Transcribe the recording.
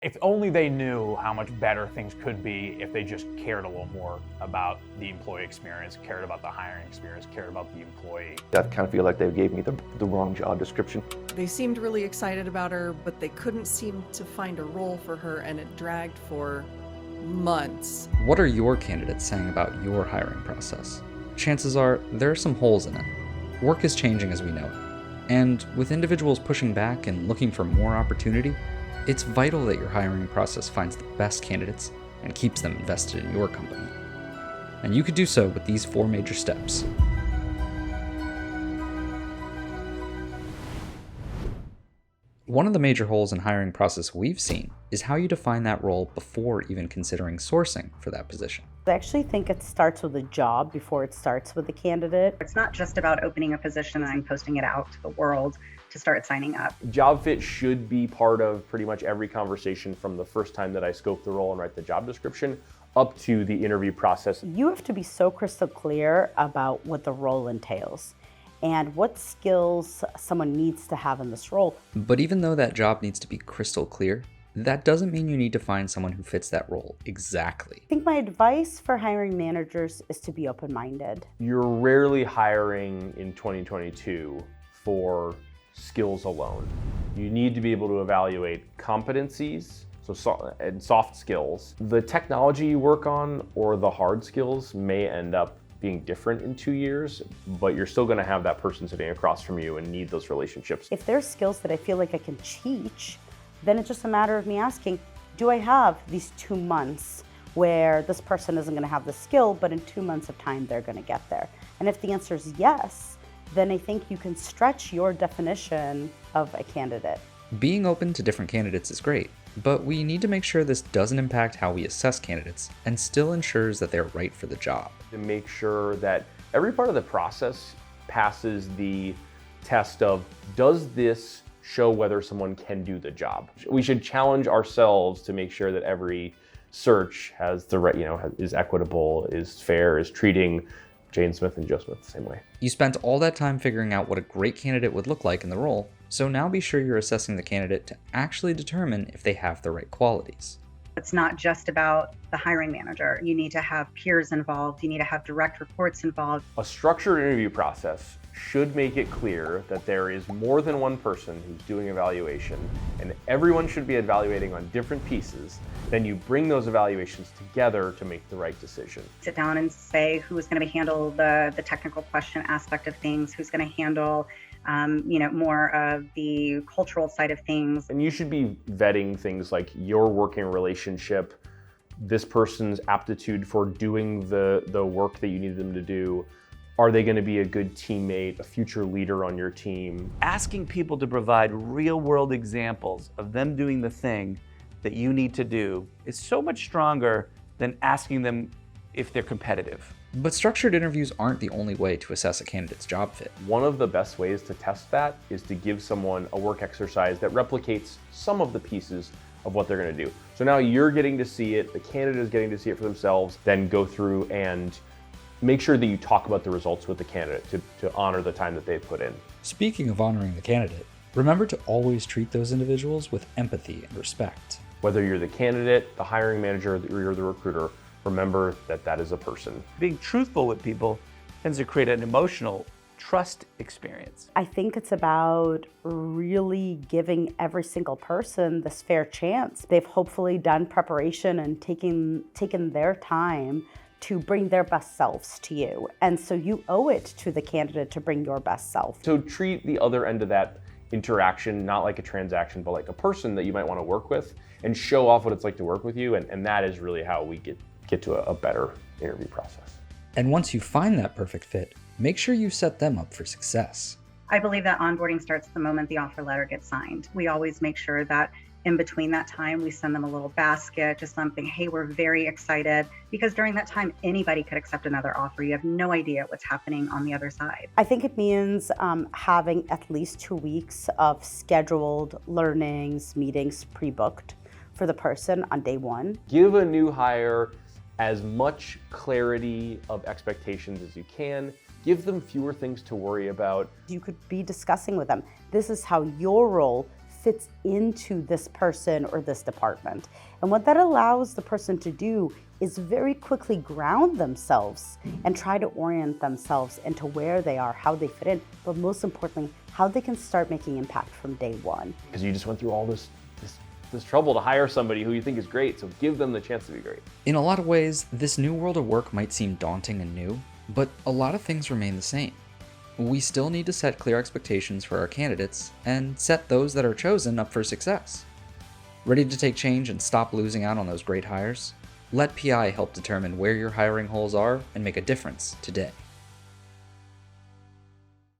If only they knew how much better things could be if they just cared a little more about the employee experience, cared about the hiring experience, cared about the employee. I kind of feel like they gave me the wrong job description. They seemed really excited about her, but they couldn't seem to find a role for her, and it dragged for months. What are your candidates saying about your hiring process? Chances are there are some holes in it. Work is changing as we know it. And with individuals pushing back and looking for more opportunity, it's vital that your hiring process finds the best candidates and keeps them invested in your company. And you could do so with these 4 major steps. One of the major holes in hiring process we've seen is how you define that role before even considering sourcing for that position. I actually think it starts with a job before it starts with the candidate. It's not just about opening a position and posting it out to the world to start signing up. Job fit should be part of pretty much every conversation from the first time that I scope the role and write the job description up to the interview process. You have to be so crystal clear about what the role entails and what skills someone needs to have in this role. But even though that job needs to be crystal clear, that doesn't mean you need to find someone who fits that role exactly. I think my advice for hiring managers is to be open-minded. You're rarely hiring in 2022 for skills alone. You need to be able to evaluate competencies and soft skills. The technology you work on or the hard skills may end up being different in 2 years, but you're still gonna have that person sitting across from you and need those relationships. If there's skills that I feel like I can teach, then it's just a matter of me asking, do I have these 2 months where this person isn't gonna have the skill, but in 2 months of time, they're gonna get there? And if the answer is yes, then I think you can stretch your definition of a candidate. Being open to different candidates is great, but we need to make sure this doesn't impact how we assess candidates and still ensures that they're right for the job. To make sure that every part of the process passes the test of, does this show whether someone can do the job? We should challenge ourselves to make sure that every search has the right, is equitable, is fair, is treating Jane Smith and Joe Smith the same way. You spent all that time figuring out what a great candidate would look like in the role, so now be sure you're assessing the candidate to actually determine if they have the right qualities. It's not just about the hiring manager. You need to have peers involved. You need to have direct reports involved. A structured interview process should make it clear that there is more than one person who's doing evaluation, and everyone should be evaluating on different pieces. Then you bring those evaluations together to make the right decision. Sit down and say who's going to handle the technical question aspect of things, who's going to handle more of the cultural side of things. And you should be vetting things like your working relationship, this person's aptitude for doing the work that you need them to do. Are they going to be a good teammate, a future leader on your team? Asking people to provide real-world examples of them doing the thing that you need to do is so much stronger than asking them if they're competitive. But structured interviews aren't the only way to assess a candidate's job fit. One of the best ways to test that is to give someone a work exercise that replicates some of the pieces of what they're going to do. So now you're getting to see it, the candidate is getting to see it for themselves, then go through and make sure that you talk about the results with the candidate to honor the time that they put in. Speaking of honoring the candidate, remember to always treat those individuals with empathy and respect. Whether you're the candidate, the hiring manager, or you're the recruiter, remember that that is a person. Being truthful with people tends to create an emotional trust experience. I think it's about really giving every single person this fair chance. They've hopefully done preparation and taken their time to bring their best selves to you. And so you owe it to the candidate to bring your best self. So treat the other end of that interaction not like a transaction, but like a person that you might want to work with, and show off what it's like to work with you. And that is really how we get to a better interview process. And once you find that perfect fit, make sure you set them up for success. I believe that onboarding starts the moment the offer letter gets signed. We always make sure that in between that time, we send them a little basket, just something, hey, we're very excited, because during that time, anybody could accept another offer. You have no idea what's happening on the other side. I think it means having at least 2 weeks of scheduled learnings, meetings pre-booked for the person on day one. Give a new hire as much clarity of expectations as you can. Give them fewer things to worry about. You could be discussing with them, this is how your role fits into this person or this department. And what that allows the person to do is very quickly ground themselves and try to orient themselves into where they are, how they fit in, but most importantly, how they can start making impact from day one. Because you just went through all this trouble to hire somebody who you think is great, so give them the chance to be great. In a lot of ways, this new world of work might seem daunting and new, but a lot of things remain the same. We still need to set clear expectations for our candidates and set those that are chosen up for success. Ready to take change and stop losing out on those great hires? Let PI help determine where your hiring holes are and make a difference today.